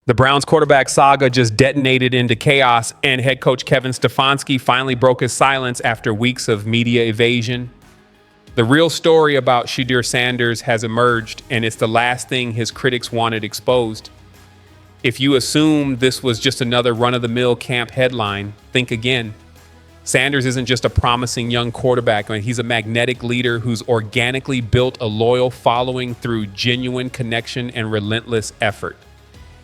The Browns quarterback saga just detonated into chaos, and head coach Kevin Stefanski finally broke his silence after weeks of media evasion. The real story about Shedeur Sanders has emerged, and it's the last thing his critics wanted exposed. If you assume this was just another run-of-the-mill camp headline, think again. Sanders isn't just a promising young quarterback. He's a magnetic leader who's organically built a loyal following through genuine connection and relentless effort.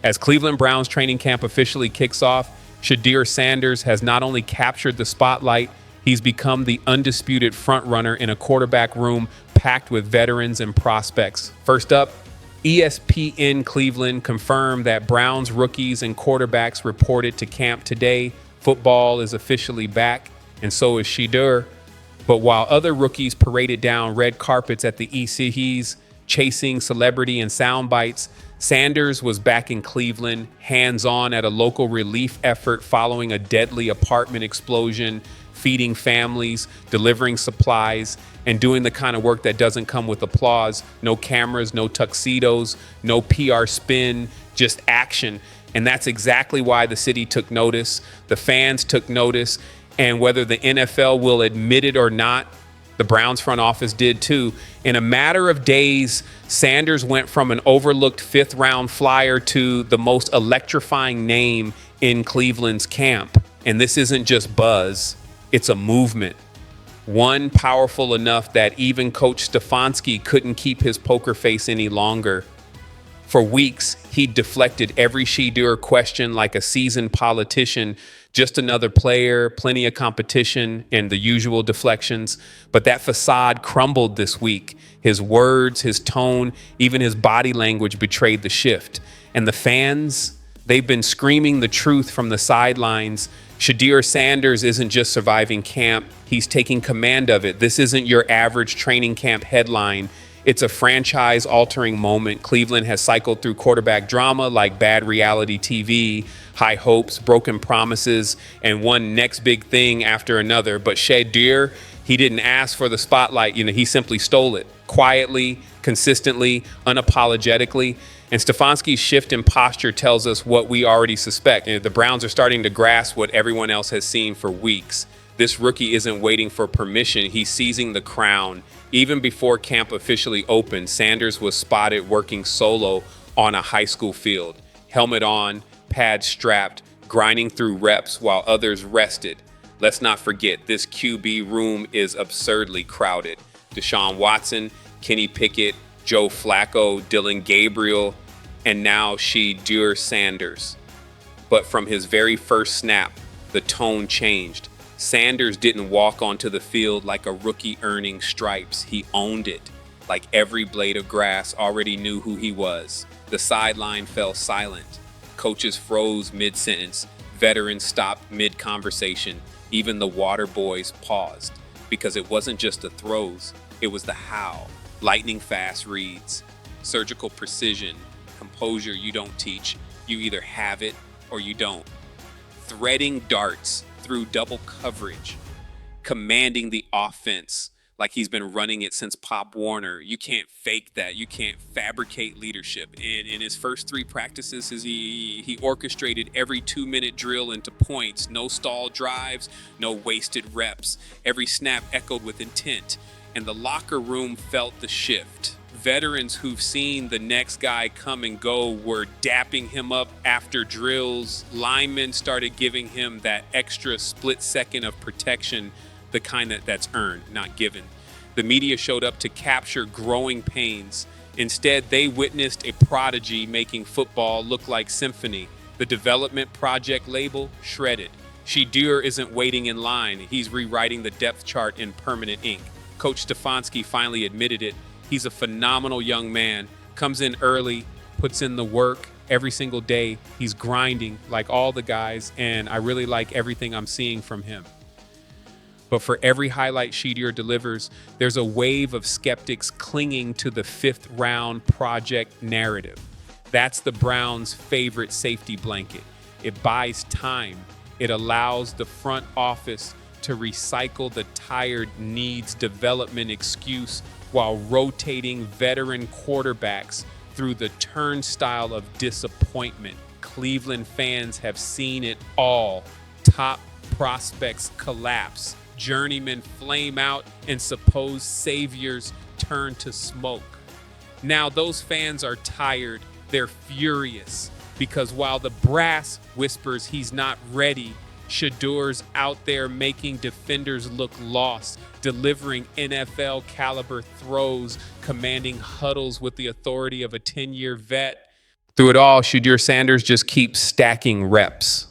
As Cleveland Browns training camp officially kicks off, Shedeur Sanders has not only captured the spotlight, he's become the undisputed frontrunner in a quarterback room packed with veterans and prospects. First up, ESPN Cleveland confirmed that Browns rookies and quarterbacks reported to camp today. Football is officially back, and so is Shedeur. But while other rookies paraded down red carpets at the ECs, chasing celebrity and sound bites, Sanders was back in Cleveland, hands-on at a local relief effort following a deadly apartment explosion, feeding families, delivering supplies, and doing the kind of work that doesn't come with applause. No cameras, no tuxedos, no PR spin, just action. And that's exactly why the city took notice, the fans took notice, and whether the NFL will admit it or not, the Browns front office did too. In a matter of days, Sanders went from an overlooked fifth-round flyer to the most electrifying name in Cleveland's camp. And this isn't just buzz, it's a movement. One powerful enough that even Coach Stefanski couldn't keep his poker face any longer. For weeks, he deflected every Shedeur question like a seasoned politician. Just another player, plenty of competition, and the usual deflections. But that facade crumbled this week. His words, his tone, even his body language betrayed the shift. And the fans, they've been screaming the truth from the sidelines. Shedeur Sanders isn't just surviving camp, he's taking command of it. This isn't your average training camp headline. It's a franchise-altering moment. Cleveland has cycled through quarterback drama like bad reality TV, high hopes, broken promises, and one next big thing after another. But Shedeur, he didn't ask for the spotlight. He simply stole it quietly, consistently, unapologetically. And Stefanski's shift in posture tells us what we already suspect. The Browns are starting to grasp what everyone else has seen for weeks. This rookie isn't waiting for permission. He's seizing the crown. Even before camp officially opened, Sanders was spotted working solo on a high school field. Helmet on, pads strapped, grinding through reps while others rested. Let's not forget, this QB room is absurdly crowded. Deshaun Watson, Kenny Pickett, Joe Flacco, Dillon Gabriel, and now Shedeur Sanders. But from his very first snap, the tone changed. Sanders didn't walk onto the field like a rookie earning stripes. He owned it. Like every blade of grass already knew who he was. The sideline fell silent. Coaches froze mid-sentence. Veterans stopped mid-conversation. Even the water boys paused. Because it wasn't just the throws, it was the how. Lightning fast reads, surgical precision, composure you don't teach. You either have it or you don't. Threading darts through double coverage, commanding the offense like he's been running it since Pop Warner. You can't fake that. You can't fabricate leadership. And in his first 3 practices, he orchestrated every 2-minute drill into points. No stall drives, no wasted reps. Every snap echoed with intent. And the locker room felt the shift. Veterans who've seen the next guy come and go were dapping him up after drills. Linemen started giving him that extra split second of protection, the kind that's earned, not given. The media showed up to capture growing pains. Instead, they witnessed a prodigy making football look like symphony. The development project label shredded. Shedeur isn't waiting in line. He's rewriting the depth chart in permanent ink. Coach Stefanski finally admitted it. He's a phenomenal young man, comes in early, puts in the work every single day. He's grinding like all the guys, and I really like everything I'm seeing from him. But for every highlight Shedeur delivers, there's a wave of skeptics clinging to the 5th round project narrative. That's the Browns' favorite safety blanket. It buys time. It allows the front office to recycle the tired needs development excuse while rotating veteran quarterbacks through the turnstile of disappointment. Cleveland fans have seen it all. Top prospects collapse, journeymen flame out, and supposed saviors turn to smoke. Now, those fans are tired. They're furious because while the brass whispers he's not ready, Shedeur's out there making defenders look lost, delivering NFL caliber throws, commanding huddles with the authority of a 10-year vet. Through it all, Shedeur Sanders just keeps stacking reps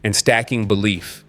and stacking belief.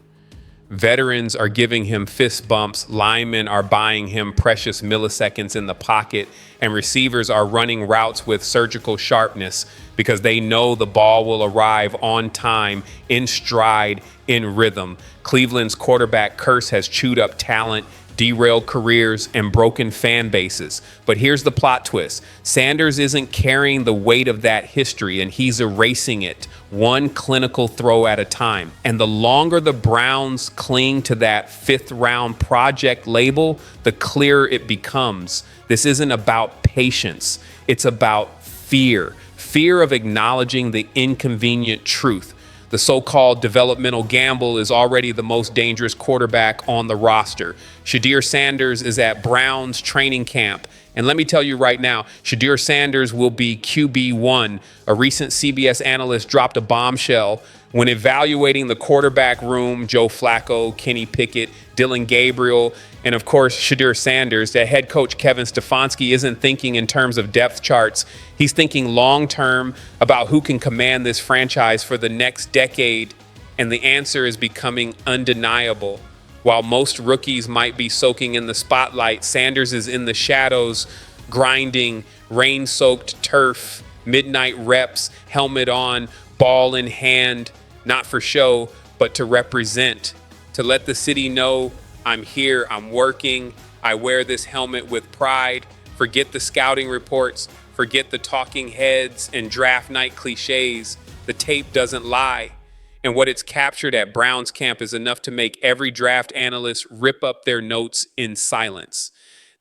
Veterans are giving him fist bumps, linemen are buying him precious milliseconds in the pocket, and receivers are running routes with surgical sharpness because they know the ball will arrive on time, in stride, in rhythm. Cleveland's quarterback curse has chewed up talent, derailed careers, and broken fan bases. But here's the plot twist. Sanders isn't carrying the weight of that history, and he's erasing it one clinical throw at a time. And the longer the Browns cling to that fifth-round project label, the clearer it becomes. This isn't about patience. It's about fear. Fear of acknowledging the inconvenient truth. The so-called developmental gamble is already the most dangerous quarterback on the roster. Shedeur Sanders is at Browns training camp. And let me tell you right now, Shedeur Sanders will be QB1. A recent CBS analyst dropped a bombshell when evaluating the quarterback room. Joe Flacco, Kenny Pickett, Dillon, Gabriel, and of course, Shedeur Sanders, that head coach Kevin Stefanski isn't thinking in terms of depth charts. He's thinking long-term about who can command this franchise for the next decade, and the answer is becoming undeniable. While most rookies might be soaking in the spotlight, Sanders is in the shadows, grinding rain-soaked turf, midnight reps, helmet on, ball in hand, not for show, but to represent, to let the city know, I'm here, I'm working, I wear this helmet with pride. Forget the scouting reports, forget the talking heads and draft night cliches. The tape doesn't lie. And what it's captured at Browns camp is enough to make every draft analyst rip up their notes in silence.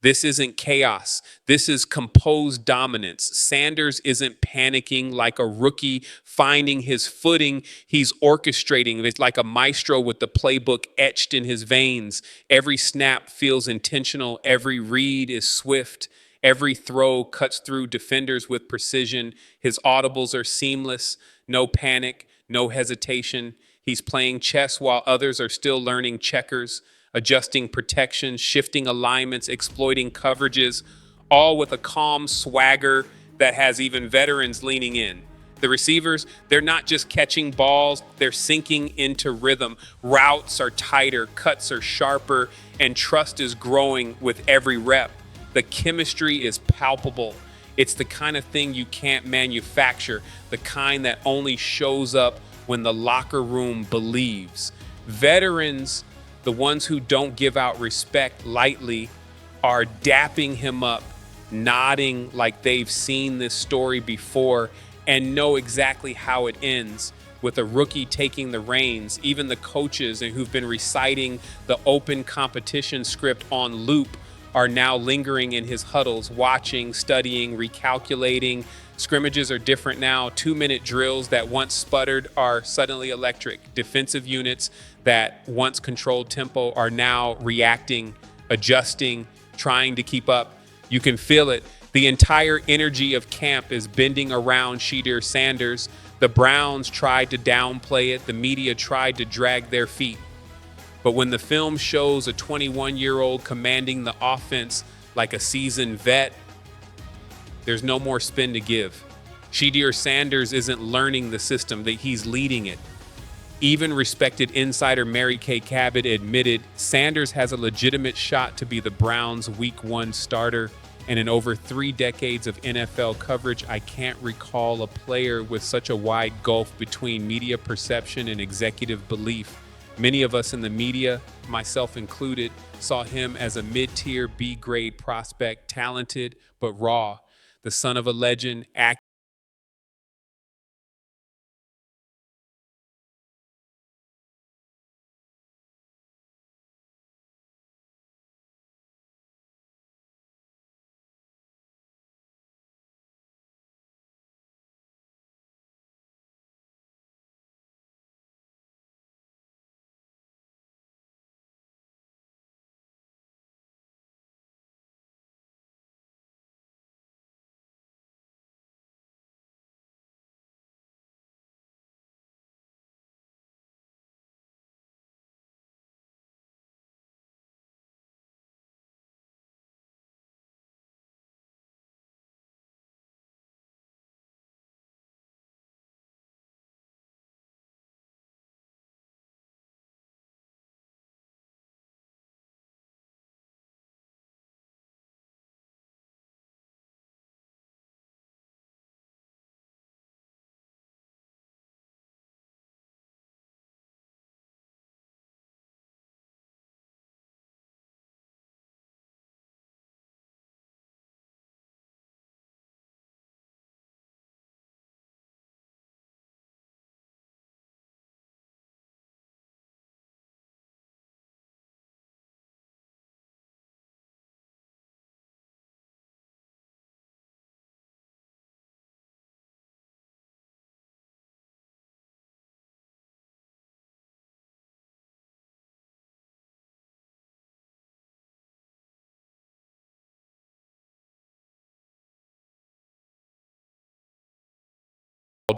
This isn't chaos. This is composed dominance. Sanders isn't panicking like a rookie finding his footing. He's orchestrating. It's like a maestro with the playbook etched in his veins. Every snap feels intentional. Every read is swift. Every throw cuts through defenders with precision. His audibles are seamless. No panic, no hesitation. He's playing chess while others are still learning checkers, adjusting protections, shifting alignments, exploiting coverages, all with a calm swagger that has even veterans leaning in. The receivers, they're not just catching balls, they're sinking into rhythm. Routes are tighter, cuts are sharper, and trust is growing with every rep. The chemistry is palpable. It's the kind of thing you can't manufacture, the kind that only shows up when the locker room believes. Veterans, the ones who don't give out respect lightly, are dapping him up, nodding like they've seen this story before and know exactly how it ends, with a rookie taking the reins. Even the coaches who've been reciting the open competition script on loop are now lingering in his huddles, watching, studying, recalculating. Scrimmages are different now. 2-minute drills that once sputtered are suddenly electric. Defensive units that once controlled tempo are now reacting, adjusting, trying to keep up. You can feel it. The entire energy of camp is bending around Shedeur Sanders. The Browns tried to downplay it. The media tried to drag their feet. But when the film shows a 21-year-old commanding the offense like a seasoned vet, there's no more spin to give. Shedeur Sanders isn't learning the system, that he's leading it. Even respected insider Mary Kay Cabot admitted Sanders has a legitimate shot to be the Browns' Week 1 starter. And in over 3 decades of NFL coverage, I can't recall a player with such a wide gulf between media perception and executive belief. Many of us in the media, myself included, saw him as a mid-tier B-grade prospect, talented but raw, the son of a legend,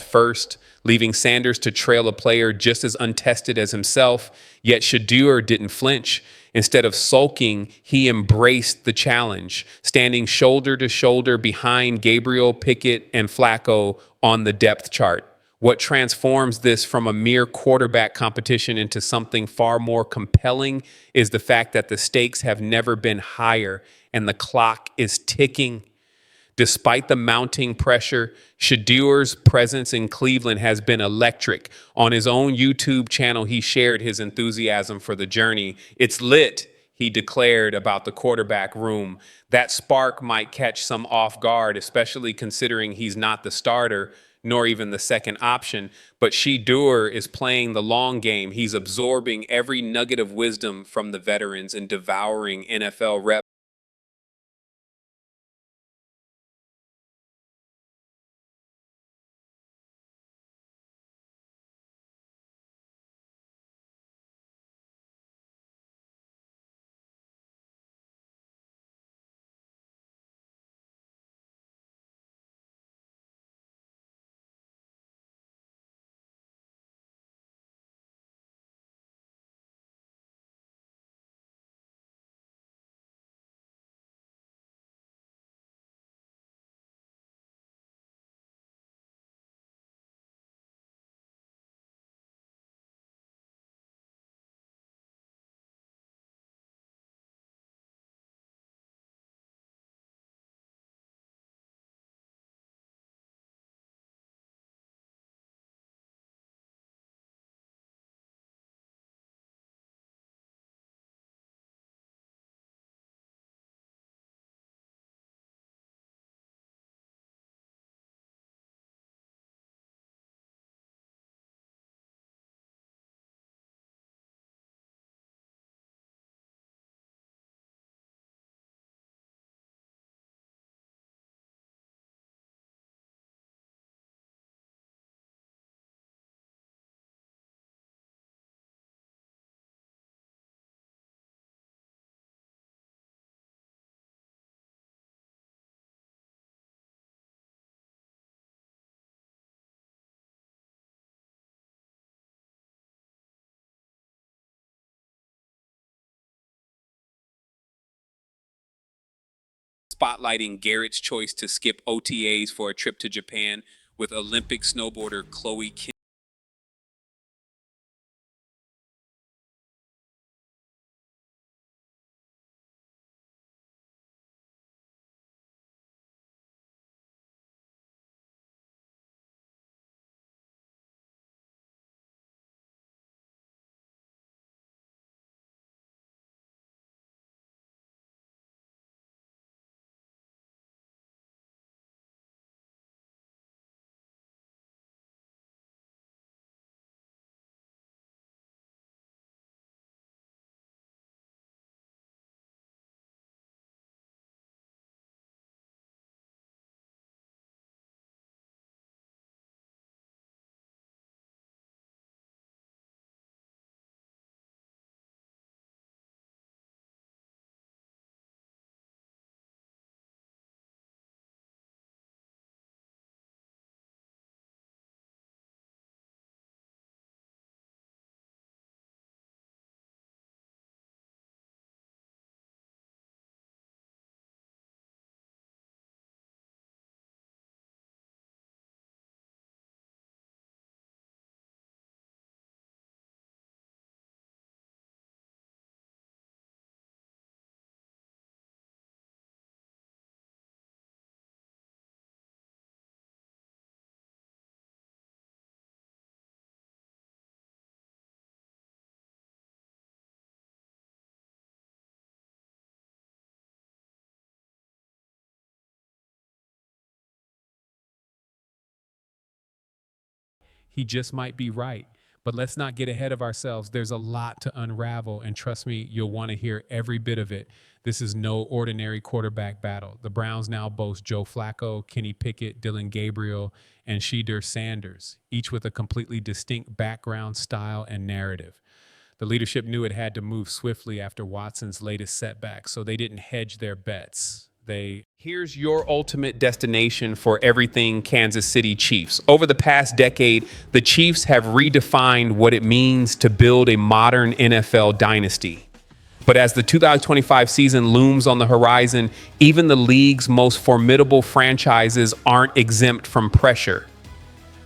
first, leaving Sanders to trail a player just as untested as himself. Yet Shedeur didn't flinch. Instead of sulking, he embraced the challenge, standing shoulder to shoulder behind Gabriel, Pickett, and Flacco on the depth chart. What transforms this from a mere quarterback competition into something far more compelling is the fact that the stakes have never been higher and the clock is ticking. Despite the mounting pressure, Shedeur's presence in Cleveland has been electric. On his own YouTube channel, he shared his enthusiasm for the journey. "It's lit," he declared about the quarterback room. That spark might catch some off guard, especially considering he's not the starter, nor even the second option. But Shedeur is playing the long game. He's absorbing every nugget of wisdom from the veterans and devouring NFL reps. Spotlighting Garrett's choice to skip OTAs for a trip to Japan with Olympic snowboarder Chloe Kim. He just might be right. But let's not get ahead of ourselves. There's a lot to unravel, and trust me, you'll want to hear every bit of it. This is no ordinary quarterback battle. The Browns now boast Joe Flacco, Kenny Pickett, Dillon Gabriel, and Shedeur Sanders, each with a completely distinct background, style, and narrative. The leadership knew it had to move swiftly after Watson's latest setback, so they didn't hedge their bets. Here's your ultimate destination for everything Kansas City Chiefs. Over the past decade, the Chiefs have redefined what it means to build a modern NFL dynasty. But as the 2025 season looms on the horizon, even the league's most formidable franchises aren't exempt from pressure.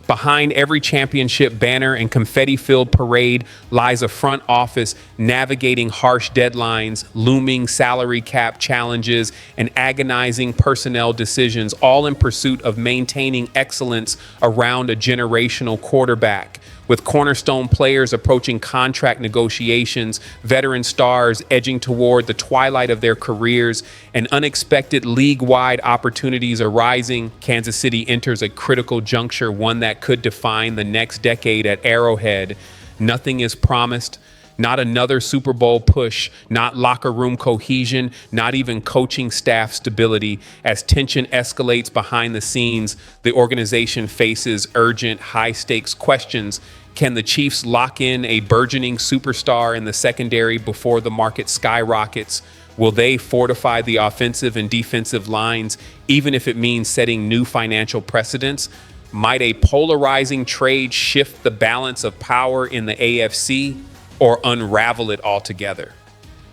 Behind every championship banner and confetti-filled parade lies a front office navigating harsh deadlines, looming salary cap challenges, and agonizing personnel decisions, all in pursuit of maintaining excellence around a generational quarterback. With cornerstone players approaching contract negotiations, veteran stars edging toward the twilight of their careers, and unexpected league-wide opportunities arising, Kansas City enters a critical juncture, one that could define the next decade at Arrowhead. Nothing is promised. Not another Super Bowl push, not locker room cohesion, not even coaching staff stability. As tension escalates behind the scenes, the organization faces urgent, high-stakes questions. Can the Chiefs lock in a burgeoning superstar in the secondary before the market skyrockets? Will they fortify the offensive and defensive lines, even if it means setting new financial precedents? Might a polarizing trade shift the balance of power in the AFC? Or unravel it altogether?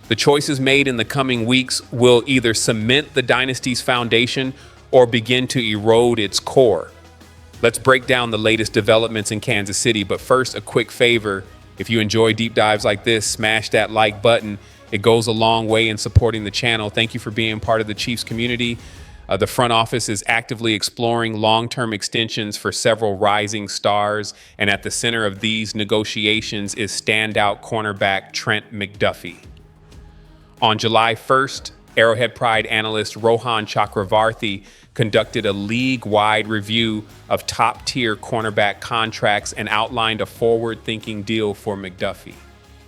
The choices made in the coming weeks will either cement the dynasty's foundation or begin to erode its core. Let's break down the latest developments in Kansas City, but first, a quick favor. If you enjoy deep dives like this, smash that like button. It goes a long way in supporting the channel. Thank you for being part of the Chiefs community. The front office is actively exploring long-term extensions for several rising stars, and at the center of these negotiations is standout cornerback Trent McDuffie. On July 1st, Arrowhead Pride analyst Rohan Chakravarthy conducted a league-wide review of top-tier cornerback contracts and outlined a forward-thinking deal for McDuffie.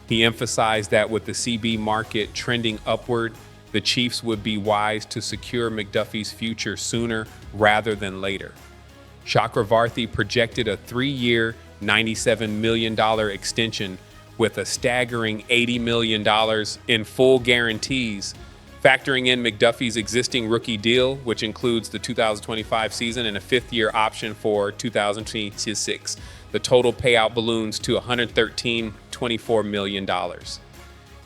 He emphasized that with the CB market trending upward, the Chiefs would be wise to secure McDuffie's future sooner rather than later. Chakravarthy projected a 3-year, $97 million extension with a staggering $80 million in full guarantees. Factoring in McDuffie's existing rookie deal, which includes the 2025 season and a 5th-year option for 2026, the total payout balloons to $113.24 million.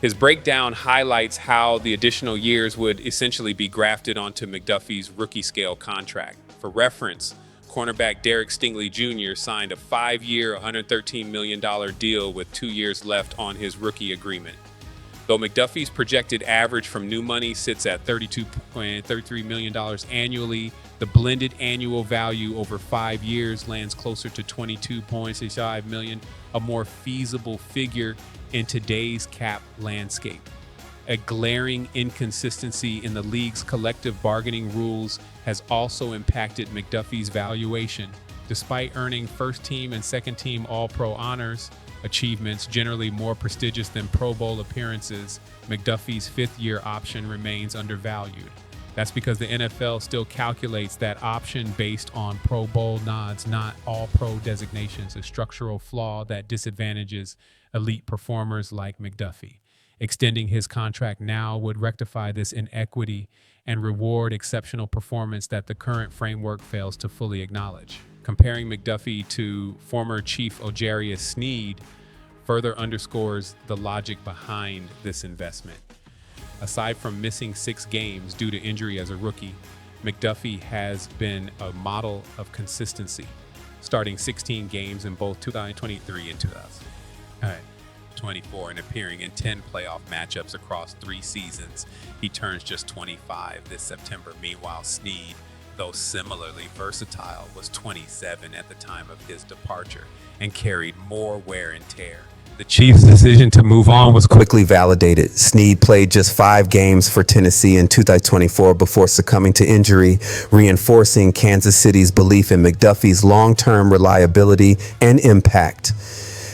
His breakdown highlights how the additional years would essentially be grafted onto McDuffie's rookie scale contract. For reference, cornerback Derek Stingley Jr. signed a 5-year, $113 million deal with 2 years left on his rookie agreement. Though McDuffie's projected average from new money sits at $32.33 million annually, the blended annual value over 5 years lands closer to $22.65 million, a more feasible figure in today's cap landscape. A glaring inconsistency in the league's collective bargaining rules has also impacted McDuffie's valuation. Despite earning first-team and second-team All-Pro honors, achievements generally more prestigious than Pro Bowl appearances, McDuffie's 5th-year option remains undervalued. That's because the NFL still calculates that option based on Pro Bowl nods, not All-Pro designations, a structural flaw that disadvantages elite performers like McDuffie. Extending his contract now would rectify this inequity and reward exceptional performance that the current framework fails to fully acknowledge. Comparing McDuffie to former Chief Ojarius Sneed further underscores the logic behind this investment. Aside from missing 6 games due to injury as a rookie, McDuffie has been a model of consistency, starting 16 games in both 2023 and 2024 and appearing in 10 playoff matchups across 3 seasons. He turns just 25 this September. Meanwhile, Sneed, though similarly versatile, was 27 at the time of his departure and carried more wear and tear. The Chiefs' decision to move on was quickly validated. Sneed played just 5 games for Tennessee in 2024 before succumbing to injury, reinforcing Kansas City's belief in McDuffie's long-term reliability and impact.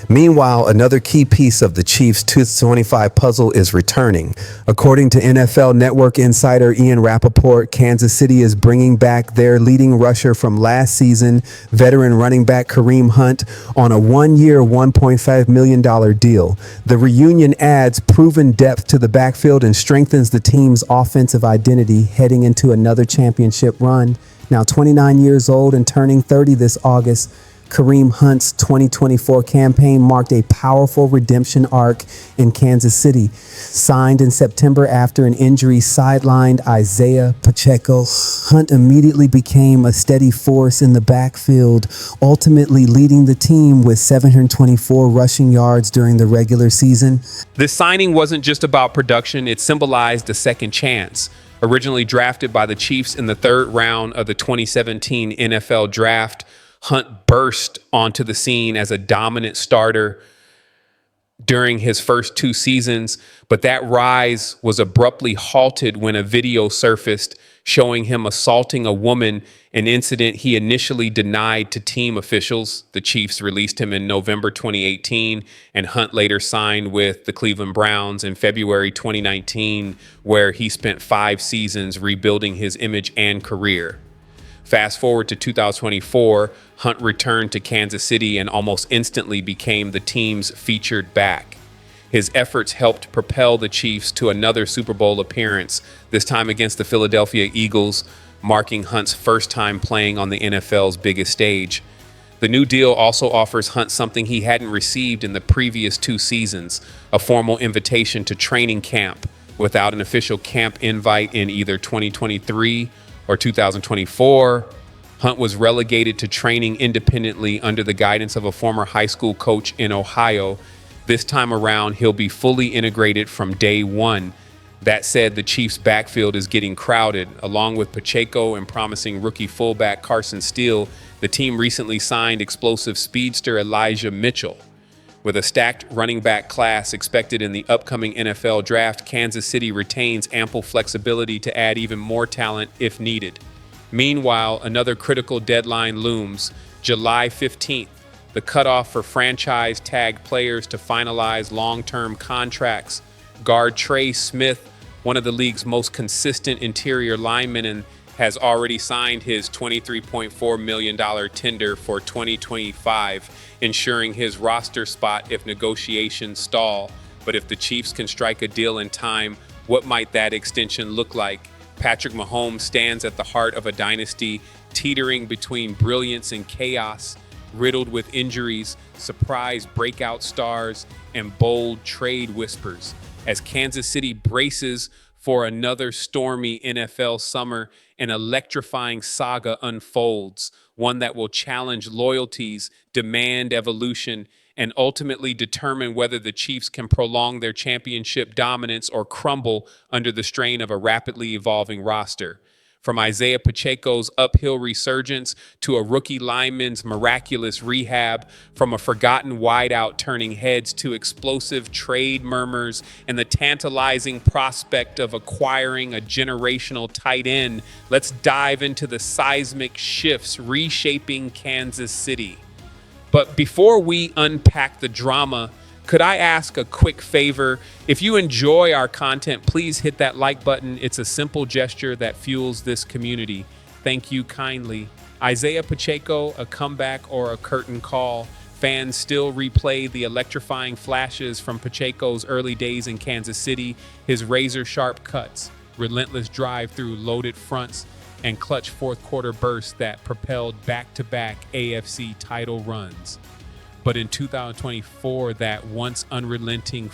Meanwhile, another key piece of the Chiefs' 2025 puzzle is returning. According to NFL Network insider Ian Rappaport, Kansas City is bringing back their leading rusher from last season, veteran running back Kareem Hunt, on a one-year, $1.5 million deal. The reunion adds proven depth to the backfield and strengthens the team's offensive identity heading into another championship run. Now 29 years old and turning 30 this August, Kareem Hunt's 2024 campaign marked a powerful redemption arc in Kansas City. Signed in September after an injury sidelined Isaiah Pacheco, Hunt immediately became a steady force in the backfield, ultimately leading the team with 724 rushing yards during the regular season. This signing wasn't just about production, it symbolized a second chance. Originally drafted by the Chiefs in the third round of the 2017 NFL Draft, Hunt burst onto the scene as a dominant starter during his first two seasons, but that rise was abruptly halted when a video surfaced showing him assaulting a woman, an incident he initially denied to team officials. The Chiefs released him in November 2018, and Hunt later signed with the Cleveland Browns in February 2019, where he spent 5 seasons rebuilding his image and career. Fast forward to 2024, Hunt returned to Kansas City and almost instantly became the team's featured back. His efforts helped propel the Chiefs to another Super Bowl appearance, this time against the Philadelphia Eagles, marking Hunt's first time playing on the NFL's biggest stage. The new deal also offers Hunt something he hadn't received in the previous 2 seasons, a formal invitation to training camp without an official camp invite in either 2023 or 2024. Hunt was relegated to training independently under the guidance of a former high school coach in Ohio. This time around, he'll be fully integrated from day one. That said, the Chiefs' backfield is getting crowded. Along with Pacheco and promising rookie fullback Carson Steele, the team recently signed explosive speedster Elijah Mitchell. With a stacked running back class expected in the upcoming NFL Draft, Kansas City retains ample flexibility to add even more talent if needed. Meanwhile, another critical deadline looms, July 15th, the cutoff for franchise-tagged players to finalize long-term contracts. Guard Trey Smith, one of the league's most consistent interior linemen, and has already signed his $23.4 million tender for 2025, ensuring his roster spot if negotiations stall. But if the Chiefs can strike a deal in time, what might that extension look like? Patrick Mahomes stands at the heart of a dynasty teetering between brilliance and chaos, riddled with injuries, surprise breakout stars, and bold trade whispers. As Kansas City braces for another stormy NFL summer, an electrifying saga unfolds, one that will challenge loyalties, demand evolution, and ultimately determine whether the Chiefs can prolong their championship dominance or crumble under the strain of a rapidly evolving roster. From Isaiah Pacheco's uphill resurgence to a rookie lineman's miraculous rehab, from a forgotten wideout turning heads to explosive trade murmurs and the tantalizing prospect of acquiring a generational tight end, let's dive into the seismic shifts reshaping Kansas City. But before we unpack the drama, could I ask a quick favor? If you enjoy our content, please hit that like button. It's a simple gesture that fuels this community. Thank you kindly. Isaiah Pacheco, a comeback or a curtain call? Fans still replay the electrifying flashes from Pacheco's early days in Kansas City, his razor-sharp cuts, relentless drive through loaded fronts, and clutch fourth-quarter bursts that propelled back-to-back AFC title runs. But in 2024, that once unrelenting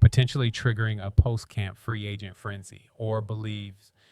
potentially triggering a post-camp free agent frenzy, or believes